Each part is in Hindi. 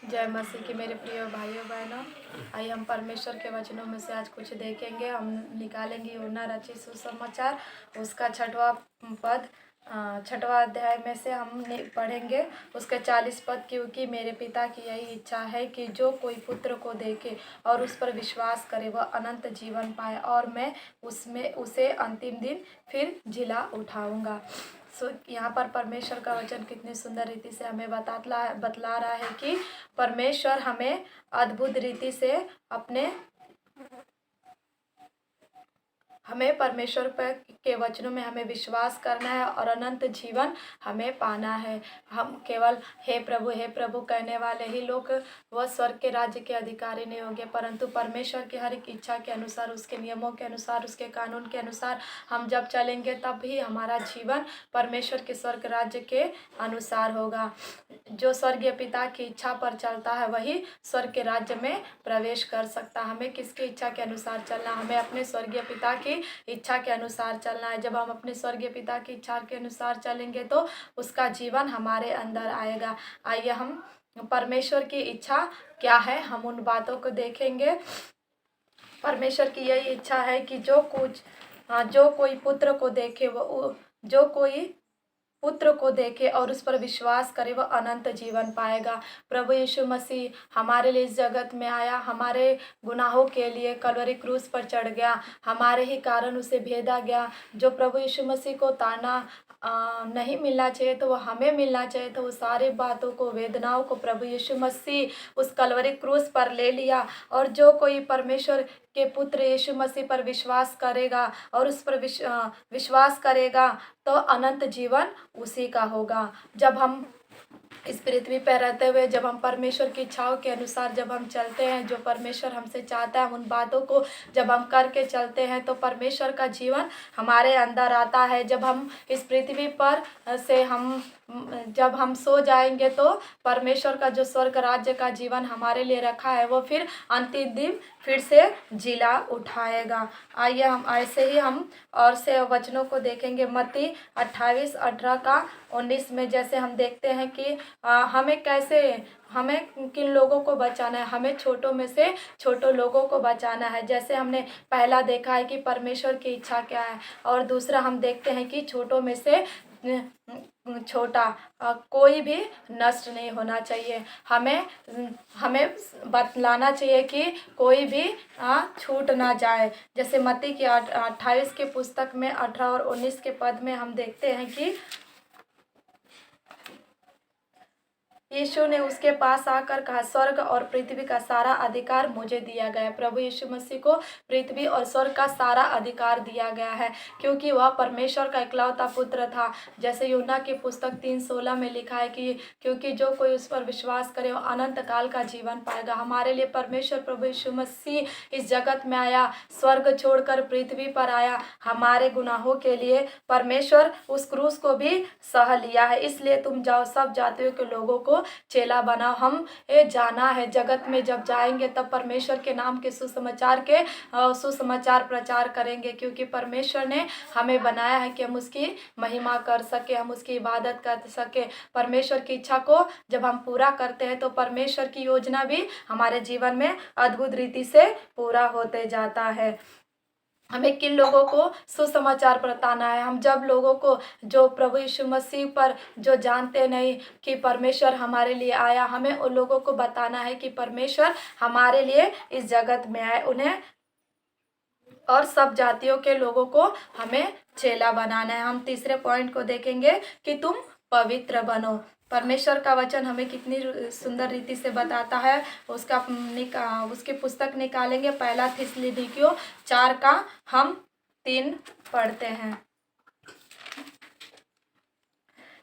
जय मसीह की मेरे प्रिय भाइयों बहनों। आइए हम परमेश्वर के वचनों में से आज कुछ देखेंगे। हम निकालेंगे यूहन्ना रचित सुसमाचार, उसका पद छठवां अध्याय में से हम पढ़ेंगे उसके 40 पद। क्योंकि मेरे पिता की यही इच्छा है कि जो कोई पुत्र को देखे और उस पर विश्वास करे वह अनंत जीवन पाए, और मैं उसे अंतिम दिन फिर जिला उठाऊंगा। यहाँ पर परमेश्वर का वचन कितनी सुंदर रीति से हमें बतला रहा है कि परमेश्वर हमें अद्भुत रीति से हमें परमेश्वर पर के वचनों में हमें विश्वास करना है और अनंत जीवन हमें पाना है। हम केवल हे प्रभु कहने वाले ही लोग वह स्वर्ग के राज्य के अधिकारी नहीं होंगे, परंतु परमेश्वर की हर एक इच्छा के अनुसार, उसके नियमों के अनुसार, उसके कानून के अनुसार हम जब चलेंगे तब ही हमारा जीवन परमेश्वर के स्वर्ग राज्य के अनुसार होगा। जो स्वर्गीय पिता की इच्छा पर चलता है वही स्वर्ग के राज्य में प्रवेश कर सकता। हमें किसकी इच्छा के अनुसार चलना? हमें अपने स्वर्गीय पिता की इच्छा के अनुसार चलना है। जब हम अपने स्वर्गीय पिता की इच्छा के अनुसार चलेंगे तो उसका जीवन हमारे अंदर आएगा। आइए हम परमेश्वर की इच्छा क्या है हम उन बातों को देखेंगे। परमेश्वर की यही इच्छा है कि जो कोई पुत्र को देखे जो कोई पुत्र को देखे और उस पर विश्वास करे वह अनंत जीवन पाएगा। प्रभु यीशु मसीह हमारे लिए इस जगत में आया, हमारे गुनाहों के लिए कलवरी क्रूस पर चढ़ गया, हमारे ही कारण उसे भेदा गया। जो प्रभु यीशु मसीह को ताना नहीं मिलना चाहिए तो वो हमें मिलना चाहिए, तो वो सारी बातों को, वेदनाओं को प्रभु यीशु मसीह उस कलवरी क्रूस पर ले लिया। और जो कोई परमेश्वर के पुत्र यीशु मसीह पर विश्वास करेगा और उस पर विश्वास करेगा तो अनंत जीवन उसी का होगा। जब हम इस पृथ्वी पर रहते हुए जब हम परमेश्वर की इच्छाओं के अनुसार जब हम चलते हैं, जो परमेश्वर हमसे चाहता है उन बातों को जब हम करके चलते हैं तो परमेश्वर का जीवन हमारे अंदर आता है। जब हम इस पृथ्वी पर से जब हम सो जाएंगे तो परमेश्वर का जो स्वर्ग राज्य का जीवन हमारे लिए रखा है वो फिर अंतिम दिन फिर से जिला उठाएगा। आइए हम ऐसे ही हम और से वचनों को देखेंगे। मत्ती 28:18-19 में जैसे हम देखते हैं कि हमें किन लोगों को बचाना है। हमें छोटों में से छोटों लोगों को बचाना है। जैसे हमने पहला देखा है कि परमेश्वर की इच्छा क्या है, और दूसरा हम देखते हैं कि छोटों में से छोटा कोई भी नष्ट नहीं होना चाहिए। हमें बतलाना चाहिए कि कोई भी छूट ना जाए। जैसे मत्ती की 28 के पुस्तक में 18 और 19 के पद में हम देखते हैं कि यीशु ने उसके पास आकर कहा, स्वर्ग और पृथ्वी का सारा अधिकार मुझे दिया गया है। प्रभु यीशु मसीह को पृथ्वी और स्वर्ग का सारा अधिकार दिया गया है क्योंकि वह परमेश्वर का इकलौता पुत्र था। जैसे यूहन्ना की पुस्तक 3:16 में लिखा है कि क्योंकि जो कोई उस पर विश्वास करे वो अनंत काल का जीवन पाएगा। हमारे लिए परमेश्वर प्रभु यीशु मसीह इस जगत में आया, स्वर्ग छोड़कर पृथ्वी पर आया। हमारे गुनाहों के लिए परमेश्वर उस क्रूस को भी सह लिया है। इसलिए तुम जाओ, सब जातियों के लोगों को चेला बनाओ। हम जाना है जगत में, जब जाएंगे तब परमेश्वर के नाम के सुसमाचार प्रचार करेंगे, क्योंकि परमेश्वर ने हमें बनाया है कि हम उसकी महिमा कर सके, हम उसकी इबादत कर सके। परमेश्वर की इच्छा को जब हम पूरा करते हैं तो परमेश्वर की योजना भी हमारे जीवन में अद्भुत रीति से पूरा होते जाता है। हमें किन लोगों को सुसमाचार बताना है? हम जब लोगों को जो प्रभु यीशु मसीह पर जो जानते नहीं कि परमेश्वर हमारे लिए आया, हमें उन लोगों को बताना है कि परमेश्वर हमारे लिए इस जगत में आए। उन्हें और सब जातियों के लोगों को हमें चेला बनाना है। हम तीसरे पॉइंट को देखेंगे कि तुम पवित्र बनो। परमेश्वर का वचन हमें कितनी सुंदर रीति से बताता है। उसकी पुस्तक निकालेंगे। पहला थिस्सलुनीकियों 4 का हम 3 पढ़ते हैं।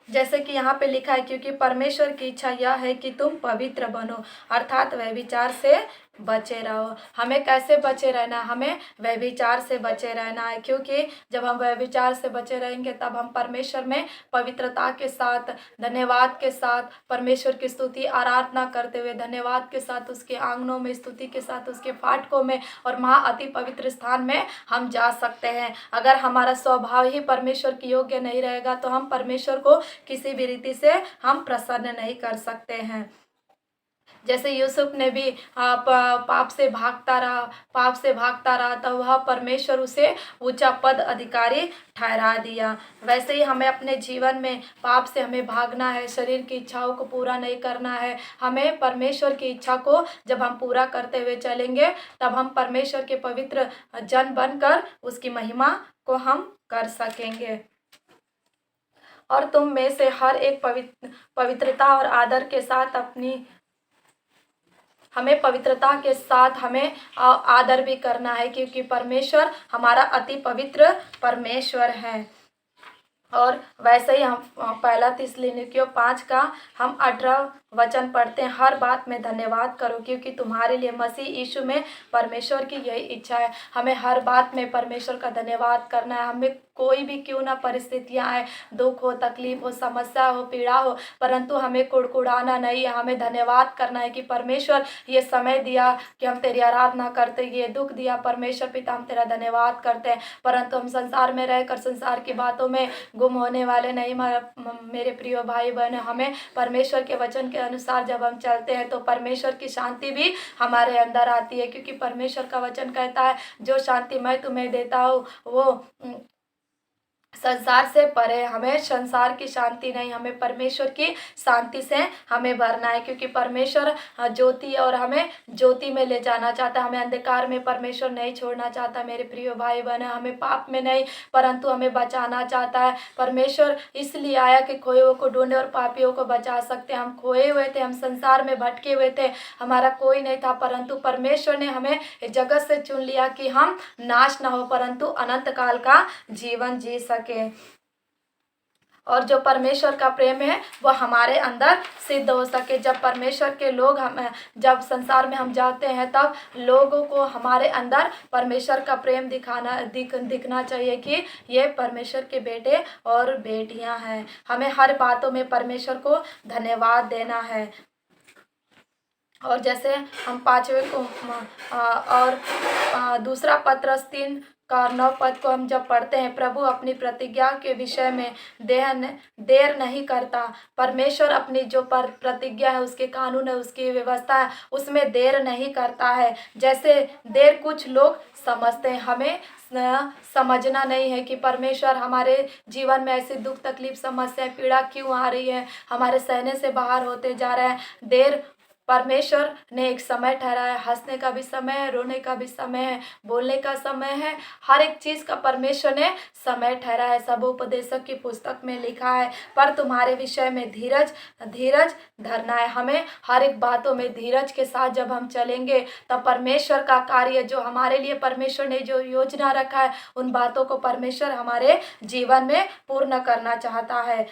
जैसे कि यहाँ पे लिखा है, क्योंकि परमेश्वर की इच्छा यह है कि तुम पवित्र बनो, अर्थात व्यभिचार से बचे रहो। हमें कैसे बचे रहना? हमें व्यभिचार से बचे रहना है, क्योंकि जब हम व्यभिचार से बचे रहेंगे तब हम परमेश्वर में पवित्रता के साथ, धन्यवाद के साथ, परमेश्वर की स्तुति आराधना करते हुए धन्यवाद के साथ उसके आंगनों में, स्तुति के साथ उसके फाटकों में और महा अति पवित्र स्थान में हम जा सकते हैं। अगर हमारा स्वभाव ही परमेश्वर की योग्य नहीं रहेगा तो हम परमेश्वर को किसी भी रीति से हम प्रसन्न नहीं कर सकते हैं। जैसे यूसुफ ने भी पाप से भागता रहा तो वह परमेश्वर उसे ऊंचा पद अधिकारी ठहरा दिया। वैसे ही हमें अपने जीवन में पाप से हमें भागना है, शरीर की इच्छाओं को पूरा नहीं करना है। हमें परमेश्वर की इच्छा को जब हम पूरा करते हुए चलेंगे तब हम परमेश्वर के पवित्र जन बनकर उसकी महिमा को हम कर सकेंगे। और तुम में से हर एक पवित्रता और आदर के साथ हमें पवित्रता के साथ हमें आदर भी करना है, क्योंकि परमेश्वर हमारा अति पवित्र परमेश्वर है। और वैसे ही हम पहला थिस्सलुनीकियों 5 का हम 18 वचन पढ़ते हैं। हर बात में धन्यवाद करो, क्योंकि तुम्हारे लिए मसीह यीशु में परमेश्वर की यही इच्छा है। हमें हर बात में परमेश्वर का धन्यवाद करना है। हमें कोई भी क्यों ना परिस्थितियां आए, दुख हो, तकलीफ हो, समस्या हो, पीड़ा हो, परंतु हमें कुड़कुड़ाना नहीं है। हमें धन्यवाद करना है कि परमेश्वर ये समय दिया कि हम तेरी आराधना करते, ये दुख दिया परमेश्वर पिता हम तेरा धन्यवाद करते हैं। परंतु हम संसार में रहकर संसार की बातों में गुम होने वाले नहीं मेरे प्रिय भाई बहन। हमें परमेश्वर के वचन के अनुसार जब हम चलते हैं तो परमेश्वर की शांति भी हमारे अंदर आती है, क्योंकि परमेश्वर का वचन कहता है जो शांति मैं तुम्हें देता हूँ वो संसार से परे। हमें संसार की शांति नहीं, हमें परमेश्वर की शांति से हमें भरना है, क्योंकि परमेश्वर ज्योति और हमें ज्योति में ले जाना चाहता है। हमें अंधकार में परमेश्वर नहीं छोड़ना चाहता मेरे प्रिय भाई बहन। हमें पाप में नहीं परंतु हमें बचाना चाहता है। परमेश्वर इसलिए आया कि खोए हुए को ढूंढे और पापियों को बचा सकते। हम खोए हुए थे, हम संसार में भटके हुए थे, हमारा कोई नहीं था, परंतु परमेश्वर ने हमें इस जगत से चुन लिया कि हम नाश ना हो परंतु अनंत काल का जीवन जी सके। और जो परमेश्वर का प्रेम है वो हमारे अंदर सिद्ध हो सके। जब परमेश्वर के लोग जब संसार में हम जाते हैं तब लोगों को हमारे अंदर परमेश्वर का प्रेम दिखना चाहिए कि ये परमेश्वर के बेटे और बेटियां हैं। हमें हर बातों में परमेश्वर को धन्यवाद देना है। और जैसे हम 5वें को और दूसरा पत्रस 3 का 9 पद को हम जब पढ़ते हैं, प्रभु अपनी प्रतिज्ञा के विषय में देर नहीं करता। परमेश्वर अपनी जो प्रतिज्ञा है, उसके कानून है, उसकी व्यवस्था है, उसमें देर नहीं करता है। जैसे देर कुछ लोग समझते हैं, हमें समझना नहीं है कि परमेश्वर हमारे जीवन में ऐसी दुख तकलीफ समस्या पीड़ा क्यों आ रही है, हमारे सहने से बाहर होते जा रहे हैं। देर परमेश्वर ने एक समय ठहराया, हंसने का भी समय है, रोने का भी समय है, बोलने का समय है, हर एक चीज़ का परमेश्वर ने समय ठहरा है। सब उपदेशक की पुस्तक में लिखा है। पर तुम्हारे विषय में धीरज धरना है। हमें हर एक बातों में धीरज के साथ जब हम चलेंगे तब परमेश्वर का कार्य जो हमारे लिए परमेश्वर ने जो योजना रखा है उन बातों को परमेश्वर हमारे जीवन में पूर्ण करना चाहता है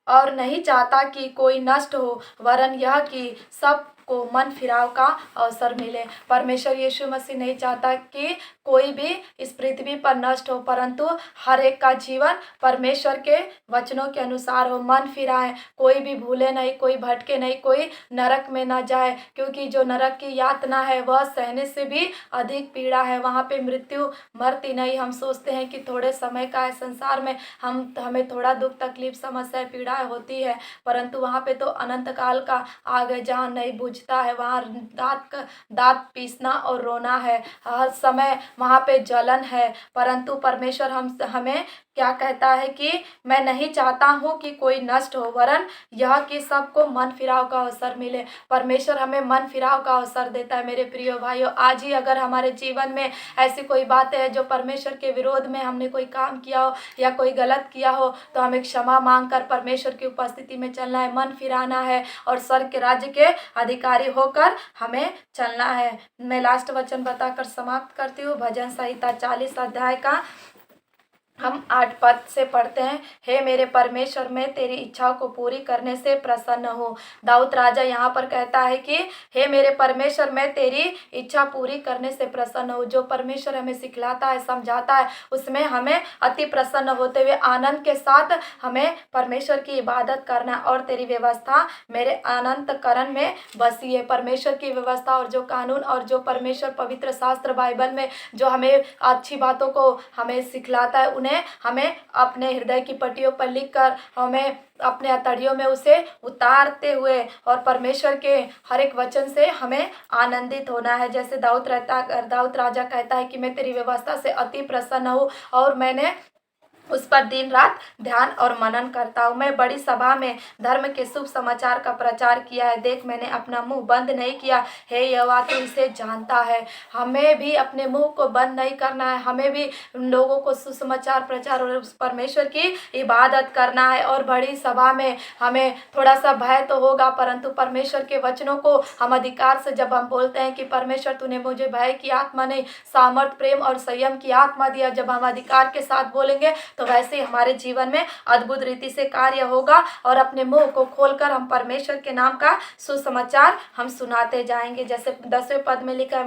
और नहीं चाहता कि कोई नष्ट हो, वरन यह कि सब को मन फिराव का अवसर मिले। परमेश्वर यीशु मसीह नहीं चाहता कि कोई भी इस पृथ्वी पर नष्ट हो, परंतु हर एक का जीवन परमेश्वर के वचनों के अनुसार हो, मन फिराए, कोई भी भूले नहीं, कोई भटके नहीं, कोई नरक में ना जाए, क्योंकि जो नरक की यातना है वह सहने से भी अधिक पीड़ा है। वहाँ पे मृत्यु मरती नहीं। हम सोचते हैं कि थोड़े समय का है संसार में, हमें थोड़ा दुख तकलीफ समस्या पीड़ा होती है, परंतु वहाँ पे तो अनंत काल का आग है जहाँ नहीं बुझता है। वहाँ दांत पीसना और रोना है, हर समय वहाँ पे जलन है। परंतु परमेश्वर हमें क्या कहता है कि मैं नहीं चाहता हूँ कि कोई नष्ट हो, वरन यह कि सबको मन फिराव का अवसर मिले। परमेश्वर हमें मन फिराव का अवसर देता है मेरे प्रिय भाइयों। आज ही अगर हमारे जीवन में ऐसी कोई बातें हैं जो परमेश्वर के विरोध में हमने कोई काम किया हो या कोई गलत किया हो तो हमें क्षमा मांगकर परमेश्वर की उपस्थिति में चलना है, मन फिराना है और स्वर्ग के राज्य के अधिकारी होकर हमें चलना है। मैं लास्ट वचन बताकर समाप्त करती हूँ। भजन संहिता 40 अध्याय का हम 8 पद से पढ़ते हैं। हे मेरे परमेश्वर, मैं तेरी इच्छाओं को पूरी करने से प्रसन्न हूँ। दाऊद राजा यहाँ पर कहता है कि हे मेरे परमेश्वर, मैं तेरी इच्छा पूरी करने से प्रसन्न हूँ। जो परमेश्वर हमें सिखलाता है, समझाता है, उसमें हमें अति प्रसन्न होते हुए आनंद के साथ हमें परमेश्वर की इबादत करना और तेरी व्यवस्था मेरे अनंत करण में बसी है। परमेश्वर की व्यवस्था और जो कानून और जो परमेश्वर पवित्र शास्त्र बाइबल में जो हमें अच्छी बातों को हमें सिखलाता है उन्हें हमें अपने हृदय की पट्टियों पर लिखकर हमें अपने हथेलियों में उसे उतारते हुए और परमेश्वर के हर एक वचन से हमें आनंदित होना है। जैसे दाऊद राजा कहता है कि मैं तेरी व्यवस्था से अति प्रसन्न हूँ और मैंने उस पर दिन रात ध्यान और मनन करता हूँ। मैं बड़ी सभा में धर्म के शुभ समाचार का प्रचार किया है। देख, मैंने अपना मुंह बंद नहीं किया। हे यहोवा, तू इसे जानता है। हमें भी अपने मुंह को बंद नहीं करना है। हमें भी लोगों को सुसमाचार प्रचार और उस परमेश्वर की इबादत करना है। और बड़ी सभा में हमें थोड़ा सा भय तो होगा, परंतु परमेश्वर के वचनों को हम अधिकार से जब हम बोलते हैं कि परमेश्वर तूने मुझे भय की आत्मा नहीं, सामर्थ, प्रेम और संयम की आत्मा दिया, जब हम अधिकार के साथ बोलेंगे तो वैसे ही हमारे जीवन में अद्भुत रीति से कार्य होगा और अपने मुंह को खोलकर हम परमेश्वर के नाम का सुसमाचार हम सुनाते जाएंगे। जैसे 10वें पद में लिखा है,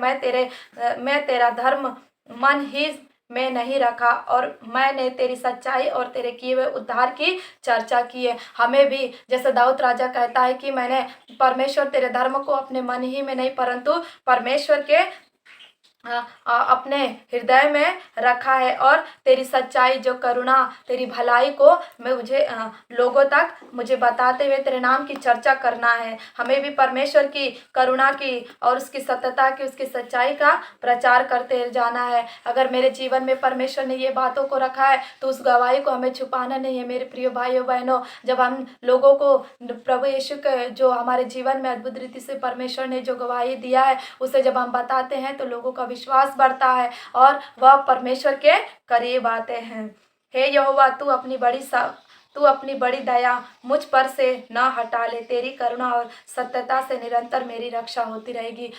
मैं तेरा धर्म मन ही में नहीं रखा और मैंने तेरी सच्चाई और तेरे किए हुए उद्धार की चर्चा की है। हमें भी जैसे दाऊद राजा कहता है कि मैंने परमेश्वर तेरे धर्म को अपने मन ही में नहीं परंतु परमेश्वर के अपने हृदय में रखा है और तेरी सच्चाई जो करुणा, तेरी भलाई को मैं मुझे लोगों तक मुझे बताते हुए तेरे नाम की चर्चा करना है। हमें भी परमेश्वर की करुणा की और उसकी सत्यता की, उसकी सच्चाई का प्रचार करते जाना है। अगर मेरे जीवन में परमेश्वर ने ये बातों को रखा है तो उस गवाही को हमें छुपाना नहीं है। मेरे प्रिय भाइयों बहनों, जब हम लोगों को प्रभु यीशु के जो हमारे जीवन में अद्भुत रीति से परमेश्वर ने जो गवाही दिया है उसे जब हम बताते हैं तो लोगों का विश्वास बढ़ता है और वह परमेश्वर के करीब आते हैं। हे यहोवा, तू अपनी बड़ी दया मुझ पर से न हटा ले। तेरी करुणा और सत्यता से निरंतर मेरी रक्षा होती रहेगी।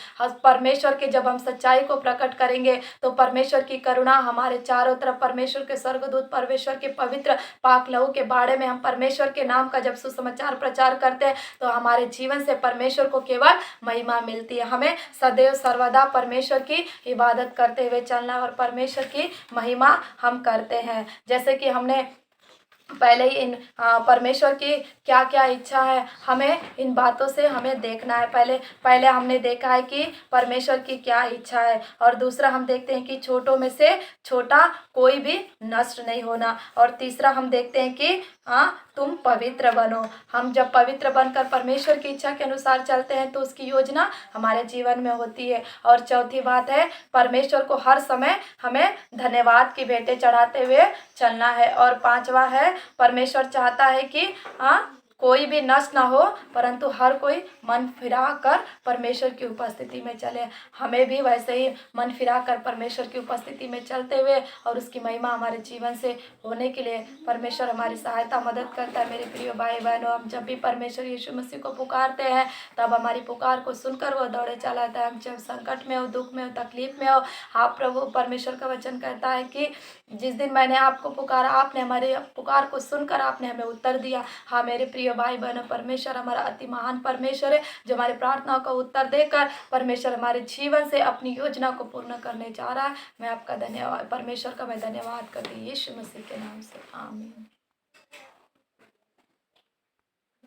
परमेश्वर के जब हम सच्चाई को प्रकट करेंगे तो परमेश्वर की करुणा हमारे चारों तरफ, परमेश्वर के स्वर्गदूत, परमेश्वर के पवित्र पाक लहू के बारे में हम परमेश्वर के नाम का जब सुसमाचार प्रचार करते हैं तो हमारे जीवन से परमेश्वर को केवल महिमा मिलती है। हमें सदैव सर्वदा परमेश्वर की इबादत करते हुए चलना और परमेश्वर की महिमा हम करते हैं। जैसे कि हमने पहले ही इन परमेश्वर की क्या क्या इच्छा है, हमें इन बातों से हमें देखना है। पहले हमने देखा है कि परमेश्वर की क्या इच्छा है और दूसरा हम देखते हैं कि छोटों में से छोटा कोई भी नष्ट नहीं होना और तीसरा हम देखते हैं कि तुम पवित्र बनो। हम जब पवित्र बनकर परमेश्वर की इच्छा के अनुसार चलते हैं तो उसकी योजना हमारे जीवन में होती है। और चौथी बात है, परमेश्वर को हर समय हमें धन्यवाद की भेंटें चढ़ाते हुए चलना है। और पांचवा है, परमेश्वर चाहता है कि कोई भी नष्ट ना हो परंतु हर कोई मन फिरा कर परमेश्वर की उपस्थिति में चले। हमें भी वैसे ही मन फिरा कर परमेश्वर की उपस्थिति में चलते हुए और उसकी महिमा हमारे जीवन से होने के लिए परमेश्वर हमारी सहायता मदद करता है। मेरे प्रिय भाई बहनों, हम जब भी परमेश्वर यीशु मसीह को पुकारते हैं तब हमारी पुकार को सुनकर वो दौड़े चला आता है। हम जब संकट में हो, दुख में हो, तकलीफ में हो, आप प्रभु परमेश्वर का वचन कहता है कि जिस दिन मैंने आपको पुकारा आपने हमारे पुकार को सुनकर आपने हमें उत्तर दिया। हाँ मेरे प्रिय भाई बहनों, परमेश्वर हमारा अति महान परमेश्वर है जो हमारी प्रार्थनाओं का उत्तर देकर परमेश्वर हमारे जीवन से अपनी योजना को पूर्ण करने जा रहा है। मैं आपका धन्यवाद, परमेश्वर का मैं धन्यवाद करती हूँ यीशु मसीह के नाम से, आमीन।